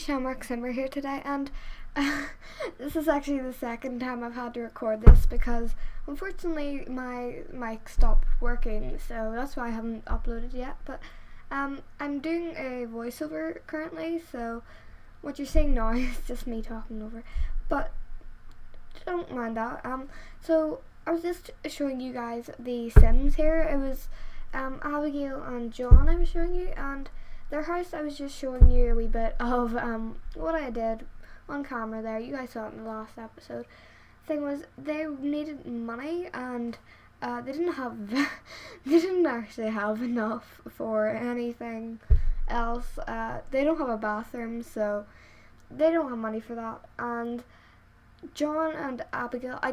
Shamrock Simmer here today, and this is actually the second time I've had to record this because unfortunately my mic stopped working, so that's why I haven't uploaded yet. But I'm doing a voiceover currently, so what you're seeing now is just me talking over, but don't mind that. So I was just showing you guys the Sims here. It was Abigail and John I was showing you, and their house I was just showing you a wee bit of what I did on camera there. You guys saw it in the last episode. Thing was, they needed money, and they didn't have they didn't actually have enough for anything else. They don't have a bathroom, so they don't have money for that. And John and Abigail, I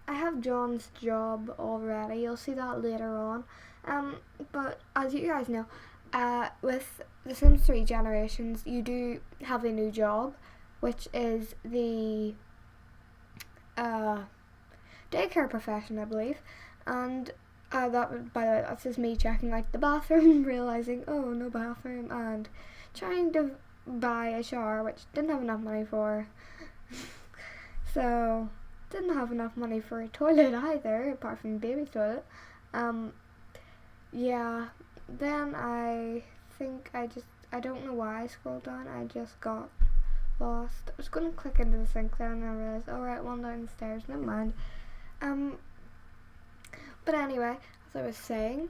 have John's job already. You'll see that later on. But as you guys know, with The Sims 3 Generations, you do have a new job, which is the daycare profession, I believe. And that, by the way, that's just me checking like the bathroom, realizing, oh, no bathroom, and trying to buy a shower, which didn't have enough money for. So didn't have enough money for a toilet either, apart from baby's toilet. Yeah, then I think I don't know why I scrolled down, I just got lost. I was going to click into the sink there and I realized, alright, one downstairs, never mind. But anyway, as I was saying,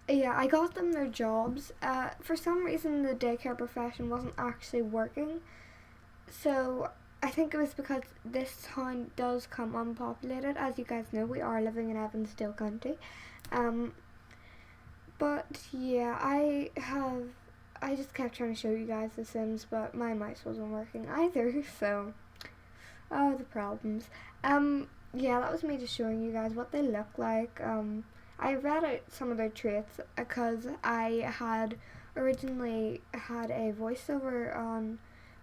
yeah, I got them their jobs. For some reason the daycare profession wasn't actually working, so I think it was because this town does come unpopulated. As you guys know, we are living in Evansdale County. But yeah, I just kept trying to show you guys The Sims, but my mouse wasn't working either, so the problems. Yeah, that was me just showing you guys what they look like. I read out some of their traits because I had originally had a voiceover on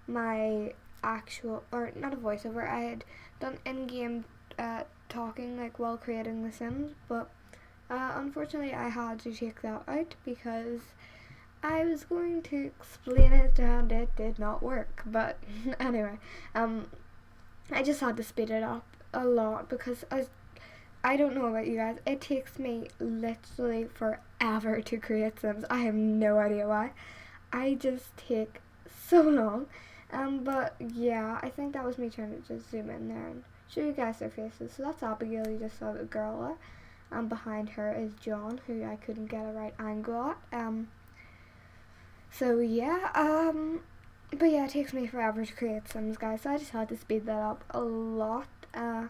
my actual, or not a voiceover, I had done in-game talking like while creating The Sims, but unfortunately I had to take that out because I was going to explain it and it did not work. But anyway, I just had to speed it up a lot because I don't know about you guys, it takes me literally forever to create Sims. I have no idea why. I just take so long. But yeah, I think that was me trying to just zoom in there and show you guys their faces. So that's Abigail, you just saw the girl there. And behind her is John, who I couldn't get a right angle at. So yeah, but yeah, it takes me forever to create Sims, guys, so I just had to speed that up a lot. And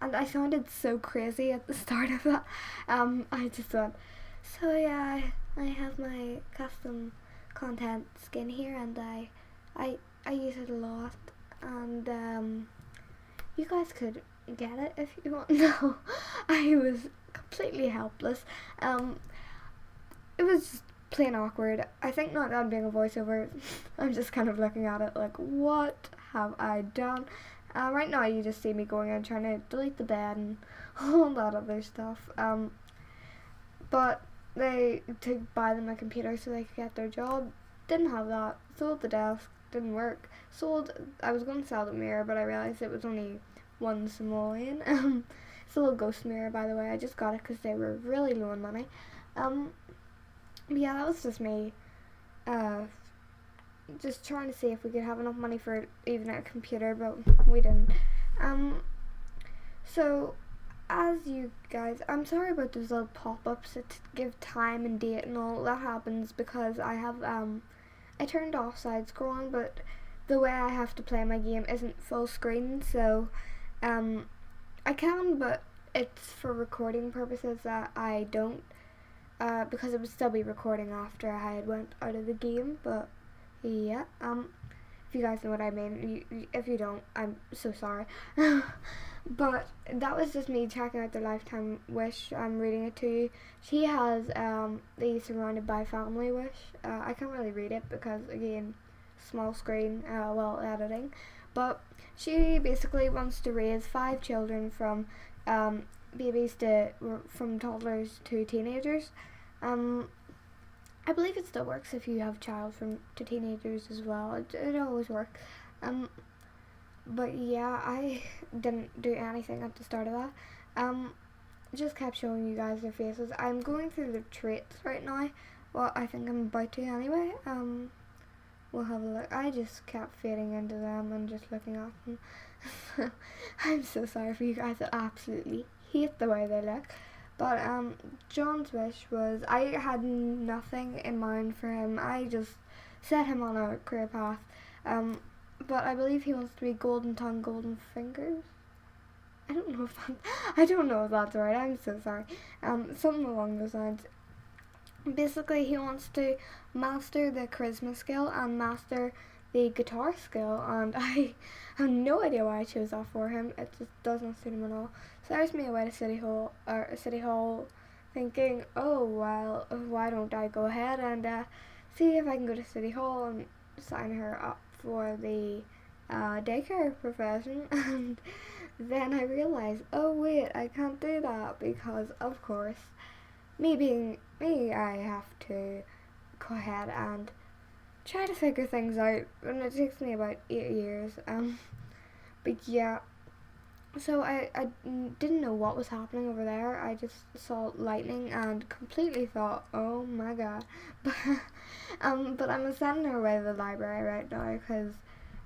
I sounded so crazy at the start of that. I just went, so yeah, I have my custom content skin here, and I use it a lot, and you guys could get it if you want. No, I was completely helpless. It was just plain awkward. I think not that being a voiceover, I'm just kind of looking at it like, what have I done? Right now you just see me going and trying to delete the bed and all that other stuff. But they to buy them a computer so they could get their job. Didn't have that. Sold the desk. Didn't work. I was going to sell the mirror, but I realized it was only one simoleon. It's a little ghost mirror, by the way. I just got it because they were really low on money. Yeah, that was just me. Just trying to see if we could have enough money for even a computer, but we didn't. So as you guys, I'm sorry about those little pop-ups that give time and date and all. That happens because I have I turned off side scrolling, but the way I have to play my game isn't full screen, so I can, but it's for recording purposes that I don't, because it would still be recording after I had went out of the game. But yeah, if you guys know what I mean, if you don't, I'm so sorry. But that was just me checking out the Lifetime Wish. I'm reading it to you. She has the Surrounded by Family wish. I can't really read it because, again, small screen while editing. But she basically wants to raise 5 children from babies from toddlers to teenagers. I believe it still works if you have child from to teenagers as well. It always works. But yeah, I didn't do anything at the start of that. Just kept showing you guys their faces. I'm going through the traits right now. Well, I think I'm about to anyway. We'll have a look. I just kept fading into them and just looking at them. I'm so sorry for you guys that absolutely hate the way they look. But John's wish was, I had nothing in mind for him. I just set him on a career path. But I believe he wants to be golden tongue, golden fingers. I don't know if that's right. I'm so sorry. Something along those lines. Basically, he wants to master the charisma skill and master the guitar skill, and I have no idea why I chose that for him. It just doesn't suit him at all. So there's me away to City Hall, thinking, oh well, why don't I go ahead and see if I can go to City Hall and sign her up for the daycare profession. And then I realized, oh wait, I can't do that because, of course, me being me, I have to go ahead and try to figure things out, and it takes me about 8 years. But yeah, so I didn't know what was happening over there. I just saw lightning and completely thought, oh my god. But I'm sending her away to the library right now because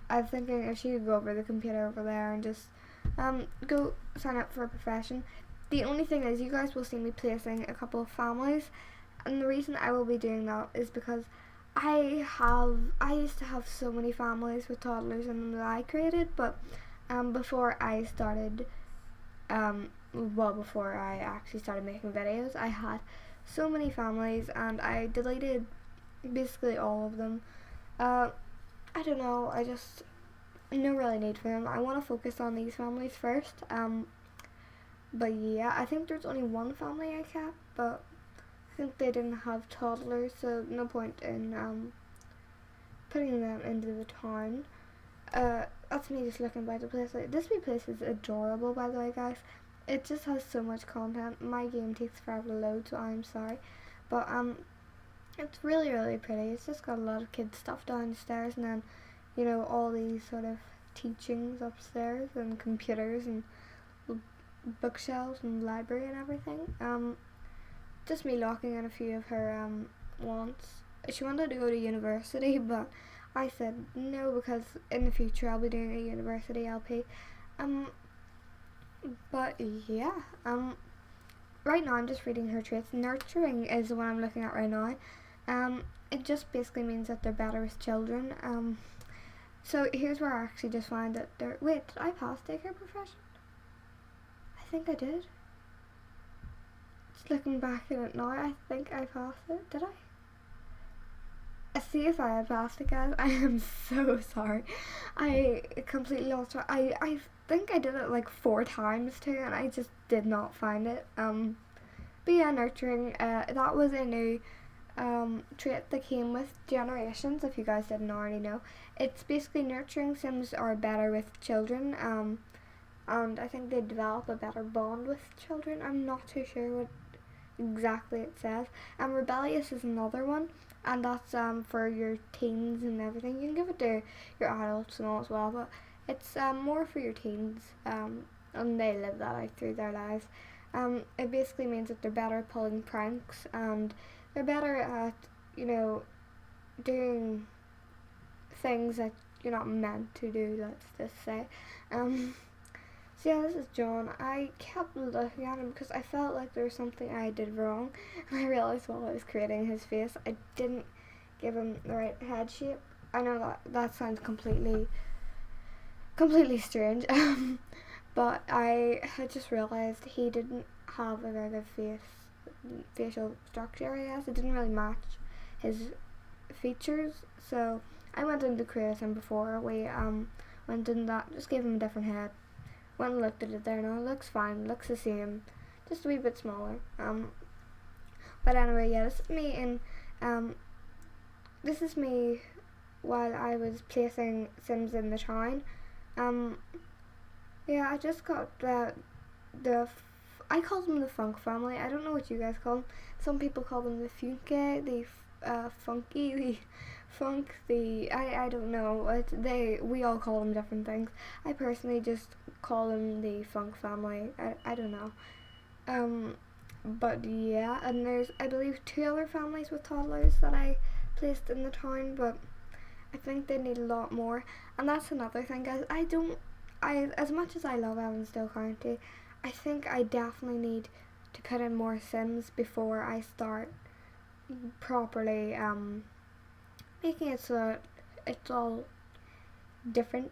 I'm thinking if she could go over the computer over there and just go sign up for a profession. The only thing is, you guys will see me placing a couple of families, and the reason I will be doing that is because I used to have so many families with toddlers in them that I created, but before I started, before I actually started making videos, I had so many families, and I deleted basically all of them. I don't know, I just no really need for them. I want to focus on these families first. But yeah, I think there's only one family I kept, but I think they didn't have toddlers, so no point in putting them into the town. That's me just looking by the place. Like, this wee place is adorable, by the way, guys. It just has so much content. My game takes forever to load, so I'm sorry. But it's really, really pretty. It's just got a lot of kids stuff downstairs, and then, you know, all these sort of teachings upstairs, and computers, and bookshelves, and library, and everything. Just me locking in a few of her wants. She wanted to go to university, but I said no because in the future I'll be doing a university LP. But yeah, right now I'm just reading her traits. Nurturing is the one I'm looking at right now. It just basically means that they're better with children. So here's where I actually just find that they're. Wait, did I pass daycare profession? I think I did. Just looking back at it now, I think I passed it. Did I? See if I had passed it, guys. I am so sorry. I completely lost track. I think I did it like 4 times too, and I just did not find it. But yeah, nurturing. That was a new trait that came with generations. If you guys didn't already know, it's basically nurturing Sims are better with children. And I think they develop a better bond with children. I'm not too sure what exactly it says. Rebellious is another one, and that's for your teens and everything. You can give it to your adults and all as well, but it's more for your teens, and they live that out through their lives. It basically means that they're better at pulling pranks, and they're better at, you know, doing things that you're not meant to do, let's just say. So yeah, this is John. I kept looking at him because I felt like there was something I did wrong, and I realized while I was creating his face, I didn't give him the right head shape. I know that sounds completely strange, but I had just realized he didn't have a very good facial structure, I guess. It didn't really match his features, so I went into create him before we went in that, just gave him a different head. Went and looked at it there now, it looks fine, looks the same, just a wee bit smaller. But anyway, yeah, this is me while I was placing Sims in the town. Yeah, I just got I call them the Funk family. I don't know what you guys call them. Some people call them the Funke, Funky, I don't know. We all call them different things. I personally just call them the Funk family. I don't know. But yeah, and there's, I believe, 2 other families with toddlers that I placed in the town, but I think they need a lot more. And that's another thing, guys. As much as I love Evansdale County, I think I definitely need to put in more Sims before I start properly making it so that it's all different.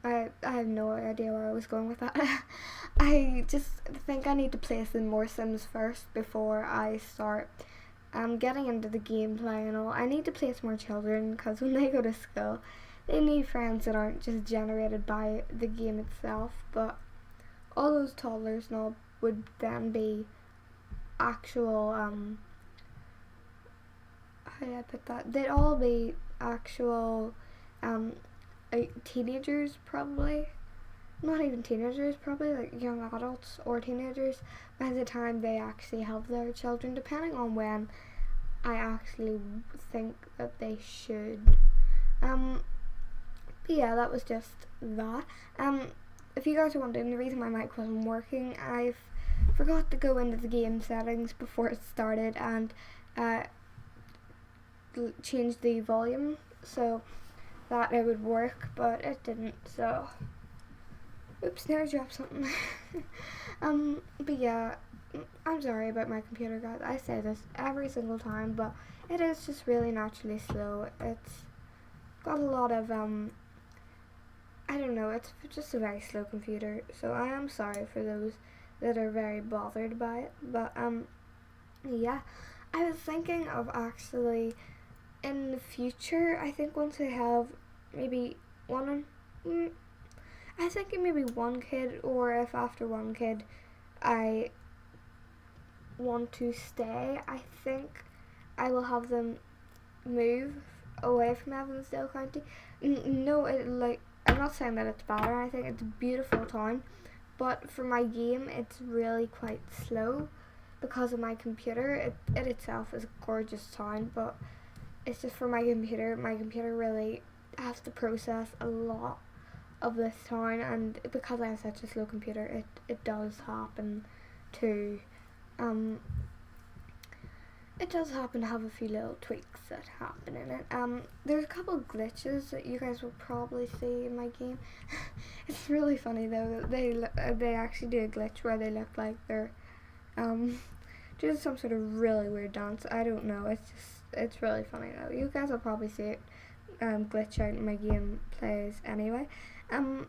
I have no idea where I was going with that. I just think I need to place in more Sims first before I start getting into the gameplay and all. I need to place more children, because when they go to school, they need friends that aren't just generated by the game itself, but all those toddlers and all would then be actual, how do I put that? They'd all be actual teenagers, probably. Not even teenagers, probably like young adults or teenagers by the time they actually have their children, depending on when I actually think that they should. But yeah, that was just that. If you guys are wondering, the reason my mic wasn't working, I forgot to go into the game settings before it started and change the volume so that it would work, but it didn't, so oops, now I dropped something. But yeah, I'm sorry about my computer, guys. I say this every single time, but it is just really naturally slow. It's got a lot of I don't know, it's just a very slow computer, so I am sorry for those that are very bothered by it. But yeah, I was thinking of actually in the future, I think once I have maybe I think maybe one kid, or if after one kid I want to stay, I think I will have them move away from Evansdale County. No, I'm not saying that it's bad or anything. It's a beautiful town, but for my game, it's really quite slow because of my computer. It itself is a gorgeous town, but it's just for my computer. My computer really has to process a lot of this town, and because I have such a slow computer, it does happen to it does happen to have a few little tweaks that happen in it. There's a couple of glitches that you guys will probably see in my game. It's really funny though. They actually do a glitch where they look like they're doing some sort of really weird dance. I don't know. It's really funny though. You guys will probably see it glitch out in my gameplays anyway. And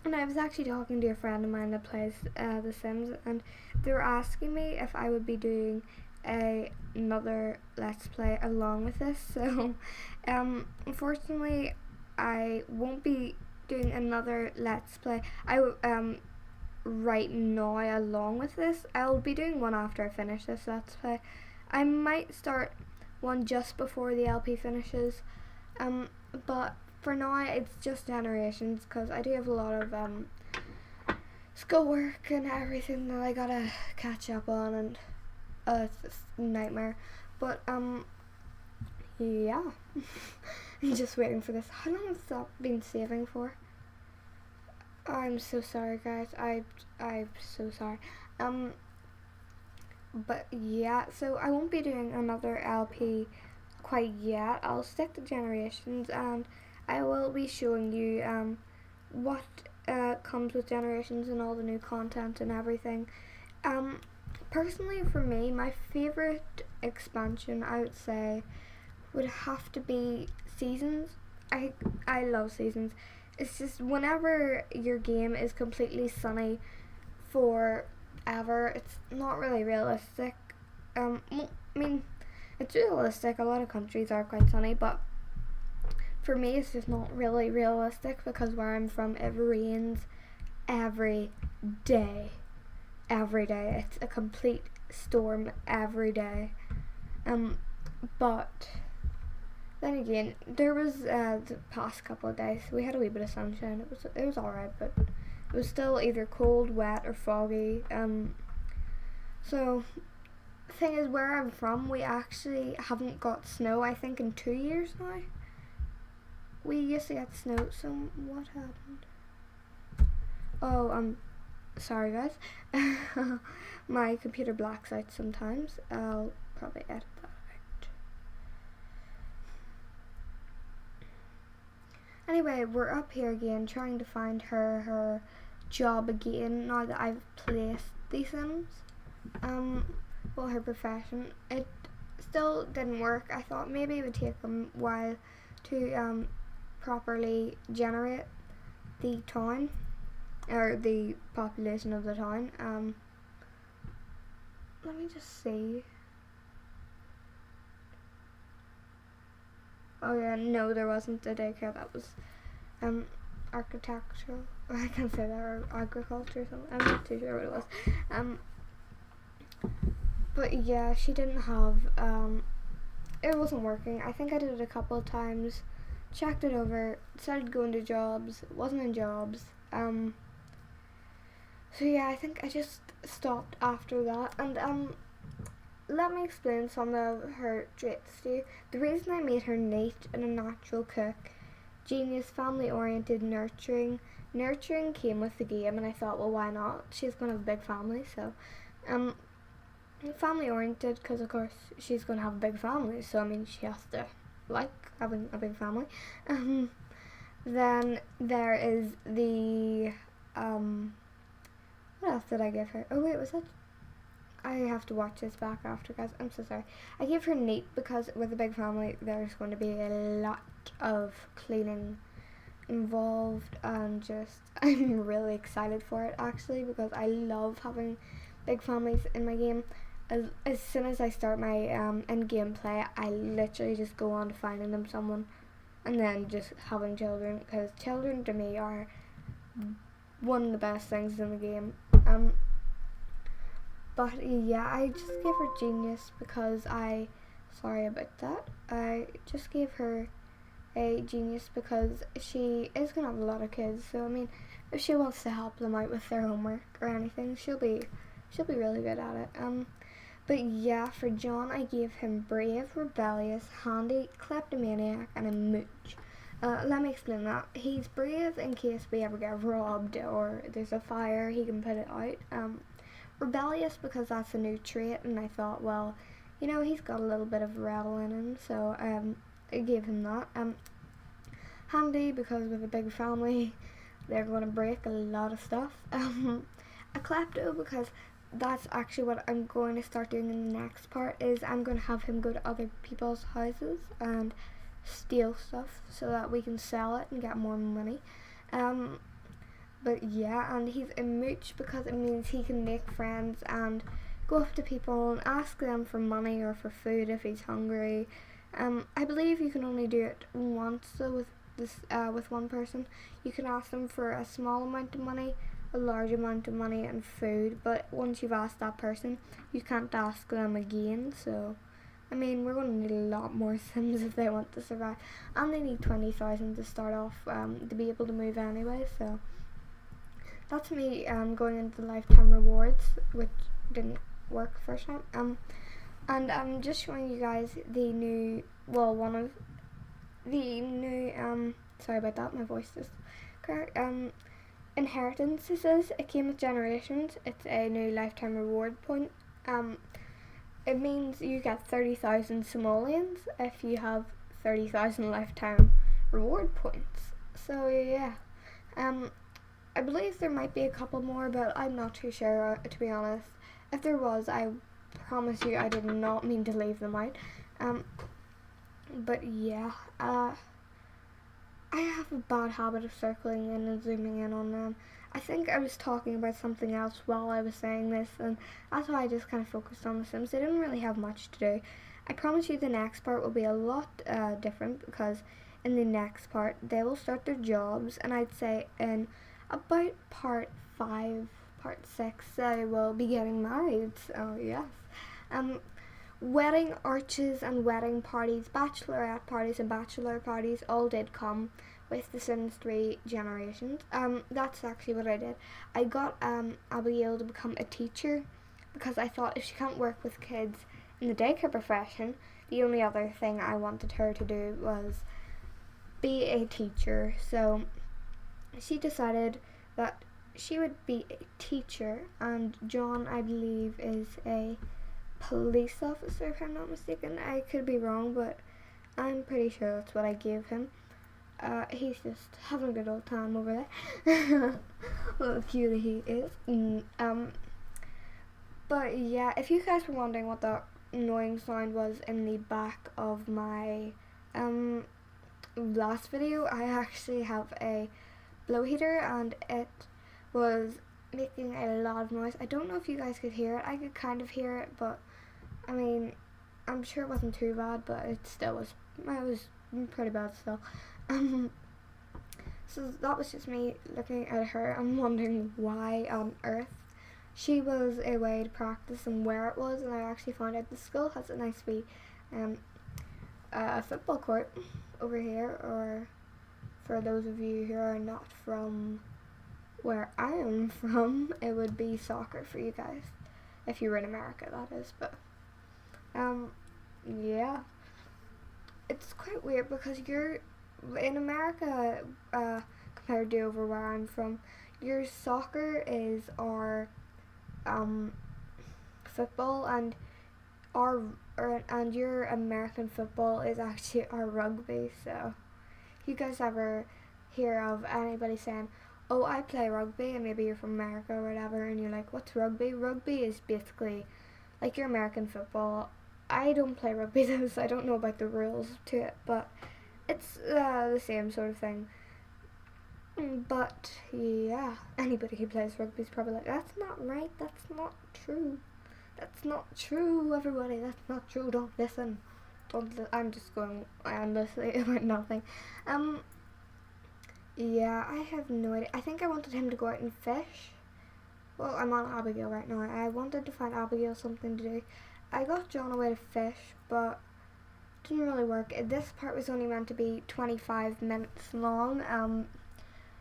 I was actually talking to a friend of mine that plays The Sims, and they were asking me if I would be doing another Let's Play along with this. So, unfortunately, I won't be doing another Let's Play. Right now along with this. I'll be doing one after I finish this Let's Play. I might start one just before the LP finishes. But for now, it's just Generations, because I do have a lot of schoolwork and everything that I gotta catch up on, and it's a nightmare. But yeah, I'm just waiting for this. How long has that been saving for? I'm so sorry, guys. I'm so sorry. But yeah, so I won't be doing another LP quite yet. I'll stick to Generations, and I will be showing you what comes with Generations and all the new content and everything. Personally, for me, my favorite expansion, I would say, would have to be Seasons. I love Seasons. It's just whenever your game is completely sunny forever, it's not really realistic. Well, I mean, it's realistic. A lot of countries are quite sunny, but for me, it's just not really realistic, because where I'm from, it rains every day. Every day. It's a complete storm every day. But then again, there was the past couple of days we had a wee bit of sunshine. It was alright, but it was still either cold, wet, or foggy. So thing is, where I'm from, we actually haven't got snow, I think, in 2 years now. We used to get snow, so what happened? Oh, sorry guys. My computer blacks out sometimes. I'll probably edit that out. Anyway, we're up here again trying to find her job again now that I've placed the Sims. Well, her profession. It still didn't work. I thought maybe it would take a while to properly generate the town, or the population of the town. Let me just see. Oh yeah, no, there wasn't a daycare. That was architectural. I can't say that, or agriculture or something. I'm not too sure what it was. But yeah, she didn't have, it wasn't working. I think I did it a couple of times, checked it over, decided going to jobs, wasn't in jobs. So yeah, I think I just stopped after that. And let me explain some of her traits to you. The reason I made her neat and a natural cook, genius, family oriented, nurturing came with the game, and I thought, well, why not? She's gonna have a big family, so family oriented, because of course she's gonna have a big family, so I mean she has to like having a big family. Then there is the what else did I give her? Oh wait, was that? I have to watch this back after, guys. I'm so sorry. I gave her neat because with a big family there's going to be a lot of cleaning involved, and just I'm really excited for it actually, because I love having big families in my game. As soon as I start my in-game play, I literally just go on to finding them someone, and then just having children, because children to me are one of the best things in the game. But yeah, I just gave her genius because sorry about that. I just gave her a genius because she is gonna have a lot of kids. So I mean, if she wants to help them out with their homework or anything, she'll be really good at it. But yeah, for John, I gave him brave, rebellious, handy, kleptomaniac, and a mooch. Let me explain that. He's brave in case we ever get robbed or there's a fire, he can put it out. Rebellious because that's a new trait, and I thought, well, you know, he's got a little bit of rebel in him, so I gave him that. Handy because with a big family, they're going to break a lot of stuff. A klepto because that's actually what I'm going to start doing in the next part, is I'm going to have him go to other people's houses and steal stuff so that we can sell it and get more money. But yeah, and he's a mooch because it means he can make friends and go up to people and ask them for money or for food if he's hungry. I believe you can only do it once though with one person. You can ask them for a small amount of money, a large amount of money, and food, but once you've asked that person, you can't ask them again. So I mean, we're going to need a lot more Sims if they want to survive, and they need 20,000 to start off to be able to move anyway. So that's me going into the lifetime rewards, which didn't work first time. And I'm just showing you guys the new, well, one of the new sorry about that, my voice is correct. Inheritance, this is. It came with generations. It's a new lifetime reward point. It means you get 30,000 simoleons if you have 30,000 lifetime reward points. So yeah, I believe there might be a couple more, but I'm not too sure, to be honest. If there was, I promise you I did not mean to leave them out. But yeah, I have a bad habit of circling in and zooming in on them. I think I was talking about something else while I was saying this, and that's why I just kind of focused on the Sims. They didn't really have much to do. I promise you the next part will be a lot different, because in the next part they will start their jobs, and I'd say in about part 5, part 6, they will be getting married. So yes. Wedding arches and wedding parties, bachelorette parties and bachelor parties all did come with the Sims 3 generations. That's actually what I did. I got Abigail to become a teacher because I thought if she can't work with kids, in the daycare profession, the only other thing I wanted her to do was be a teacher. So she decided that she would be a teacher, and John, I believe, is a police officer, if I'm not mistaken. I could be wrong, but I'm pretty sure that's what I gave him. He's just having a good old time over there. What a cutie he is. But yeah, if you guys were wondering what that annoying sound was in the back of my last video, I actually have a blow heater and it was making a lot of noise. I don't know if you guys could hear it. I could kind of hear it, but I mean, I'm sure it wasn't too bad, but it was pretty bad still. So that was just me looking at her and wondering why on earth she was away to practice and where it was, and I actually found out the school has a nice wee football court over here, or for those of you who are not from where I am from, it would be soccer for you guys, if you were in America, that is. But yeah, it's quite weird because you're in America compared to over where I'm from. Your soccer is our football, and and your American football is actually our rugby. So if you guys ever hear of anybody saying, oh, I play rugby, and maybe you're from America or whatever, and you're like, what's rugby? Rugby is basically like your American football. I don't play rugby though, so I don't know about the rules to it, but it's the same sort of thing. But yeah, anybody who plays rugby is probably like, that's not right, that's not true. That's not true, everybody, that's not true, don't listen. I'm just going endlessly about nothing. Yeah, I have no idea. I think I wanted him to go out and fish. Well, I'm on Abigail right now. I wanted to find Abigail something to do. I got John away to fish, but it didn't really work. This part was only meant to be 25 minutes long.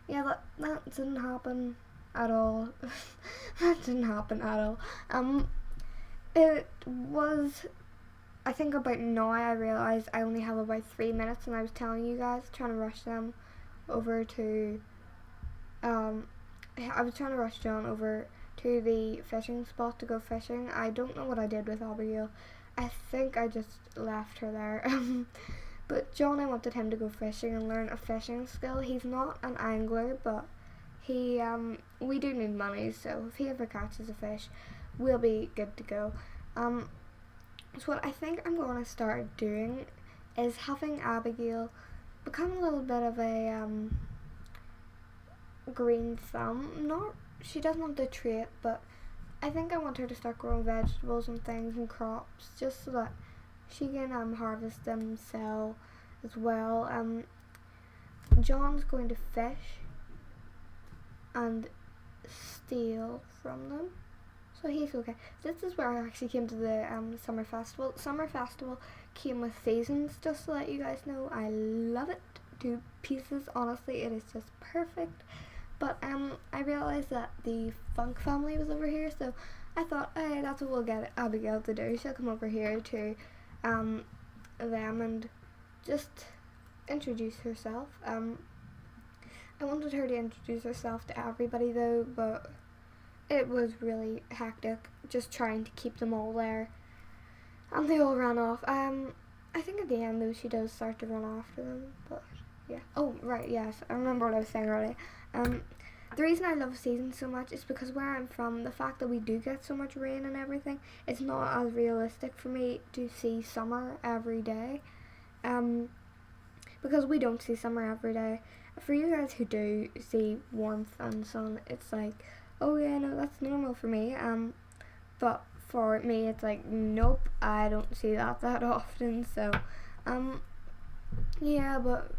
Yeah, that didn't happen at all. That didn't happen at all. It was, I think about now I realised I only have about 3 minutes, and I was telling you guys, trying to rush them over to, I was trying to rush John over to the fishing spot to go fishing. I don't know what I did with Abigail. I think I just left her there. But John, I wanted him to go fishing and learn a fishing skill. He's not an angler, but he, we do need money, so if he ever catches a fish, we'll be good to go. So what I think I'm going to start doing is having Abigail become a little bit of a green thumb. She doesn't want the trait, but I think I want her to start growing vegetables and things and crops, just so that she can harvest them and sell as well. John's going to fish and steal from them, so he's okay. This is where I actually came to the summer festival. Summer festival came with seasons, just to let you guys know. I love it to pieces, honestly. It is just perfect. But I realised that the Funk family was over here, so I thought, hey, that's what we'll get Abigail to do. She'll come over here to them and just introduce herself. I wanted her to introduce herself to everybody though, but it was really hectic just trying to keep them all there, and they all ran off. I think at the end though she does start to run after them, but yeah. Oh right, yes, I remember what I was saying earlier. The reason I love seasons so much is because where I'm from, the fact that we do get so much rain and everything, it's not as realistic for me to see summer every day. Because we don't see summer every day. For you guys who do see warmth and sun, it's like, oh yeah, no, that's normal for me. But for me, it's like, nope, I don't see that often. So, yeah, but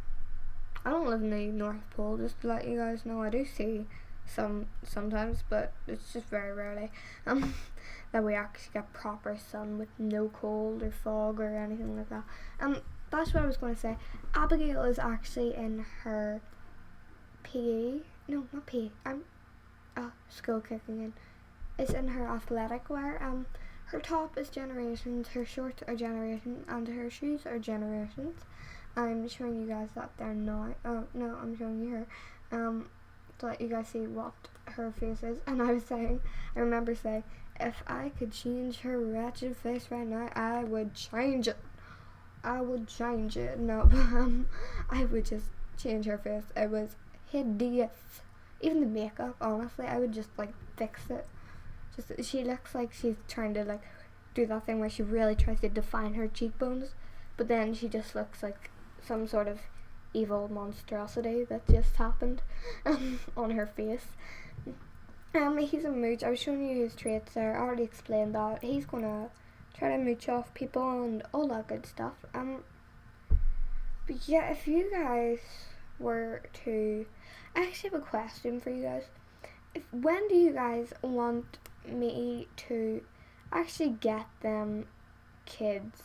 I don't live in the North Pole, just to let you guys know. I do see sometimes, but it's just very rarely that we actually get proper sun with no cold or fog or anything like that. That's what I was going to say. Abigail is actually in her PE. No, not PE. School kicking in. It's in her athletic wear. her top is Generations, her shorts are Generations, and her shoes are Generations. I'm showing you guys that there now. Oh no, I'm showing you her. To let you guys see what her face is. And I remember saying, if I could change her wretched face right now, I would change it. I would change it. No, but I would just change her face. It was hideous. Even the makeup, honestly, I would just like fix it. Just, she looks like she's trying to like do that thing where she really tries to define her cheekbones, but then she just looks like some sort of evil monstrosity that just happened on her face. He's a mooch. I was showing you his traits there. I already explained that. He's gonna try to mooch off people and all that good stuff. But yeah, if you guys were to, I actually have a question for you guys. When do you guys want me to actually get them kids?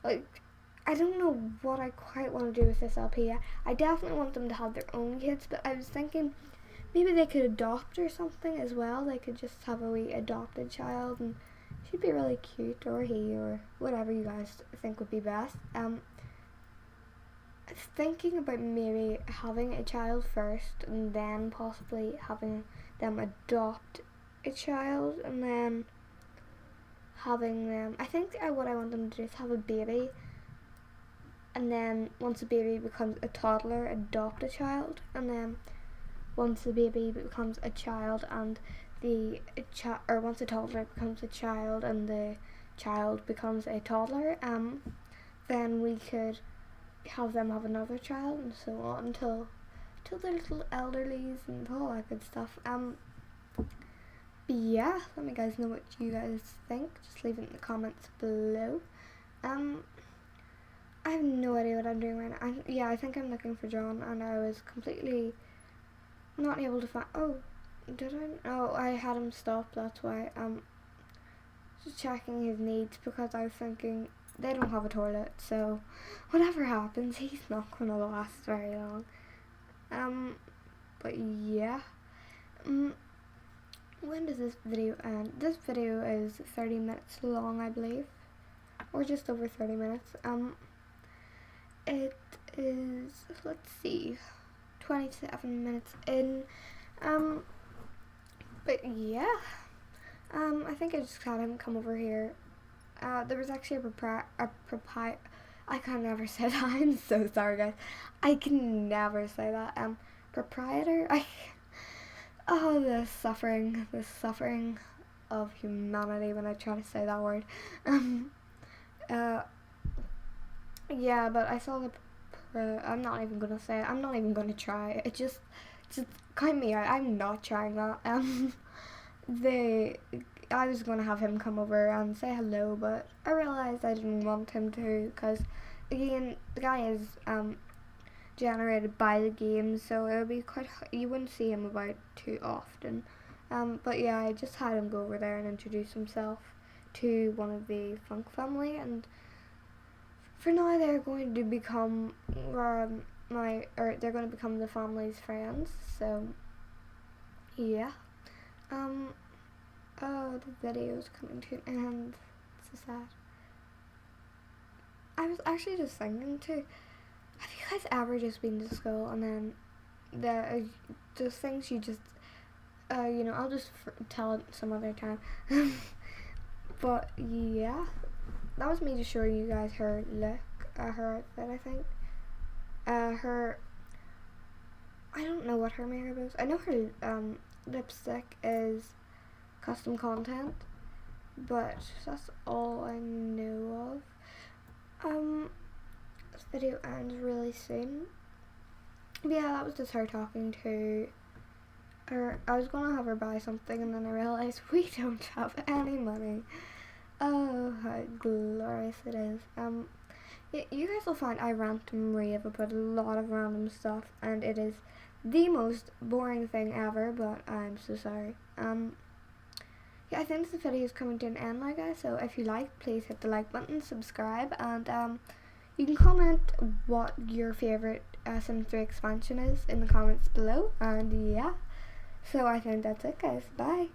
Like, I don't know what I quite want to do with this LP. I definitely want them to have their own kids, but I was thinking maybe they could adopt or something as well. They could just have a wee adopted child, and she'd be really cute, or he, or whatever you guys think would be best. Thinking about maybe having a child first, and then possibly having them adopt a child, and then having them, I think what I want them to do is have a baby, and then once the baby becomes a toddler, adopt a child, and then once the baby becomes a child and once a toddler becomes a child and the child becomes a toddler, then we could have them have another child, and so on until they're little elderlies and all that good stuff. But yeah, let me guys know what you guys think. Just leave it in the comments below. I have no idea what I'm doing right now. I think I'm looking for John, and I was completely not able to find. Oh, did I? Oh, I had him stopped. That's why. Just checking his needs, because I was thinking they don't have a toilet, so whatever happens, he's not gonna last very long. But yeah. When does this video end? This video is 30 minutes long, I believe, or just over 30 minutes. It is, let's see, 27 minutes in. But yeah, I think I just had him come over here. There was actually I can never say that. I'm so sorry, guys. I can never say that. Proprietor. Oh, the suffering of humanity when I try to say that word. Yeah, but I saw I'm not even gonna say it. I'm not even gonna try. It just count me out. I'm not trying that. I was gonna have him come over and say hello, but I realized I didn't want him to, because again, the guy is generated by the game, so it would be you wouldn't see him about too often. But yeah, I just had him go over there and introduce himself to one of the Funk family, and for now they're going to become they're going to become the family's friends. So yeah. Oh, the video's coming to an end. So sad. I was actually just thinking too, have you guys ever just been to school and then the things you just I'll just tell it some other time. But yeah, that was me just showing you guys her look, her outfit. I think her, I don't know what her makeup is. I know her lipstick is custom content, but that's all I know of. This video ends really soon. But yeah, that was just her talking to her. I was gonna have her buy something, and then I realized we don't have any money. Oh, how glorious it is. You guys will find I rant and rave about a lot of random stuff, and it is the most boring thing ever, but I'm so sorry. Yeah, I think this video is coming to an end now, guys, so if you like, please hit the like button, subscribe, and you can comment what your favourite Sims 3 expansion is in the comments below, and yeah, so I think that's it, guys. Bye!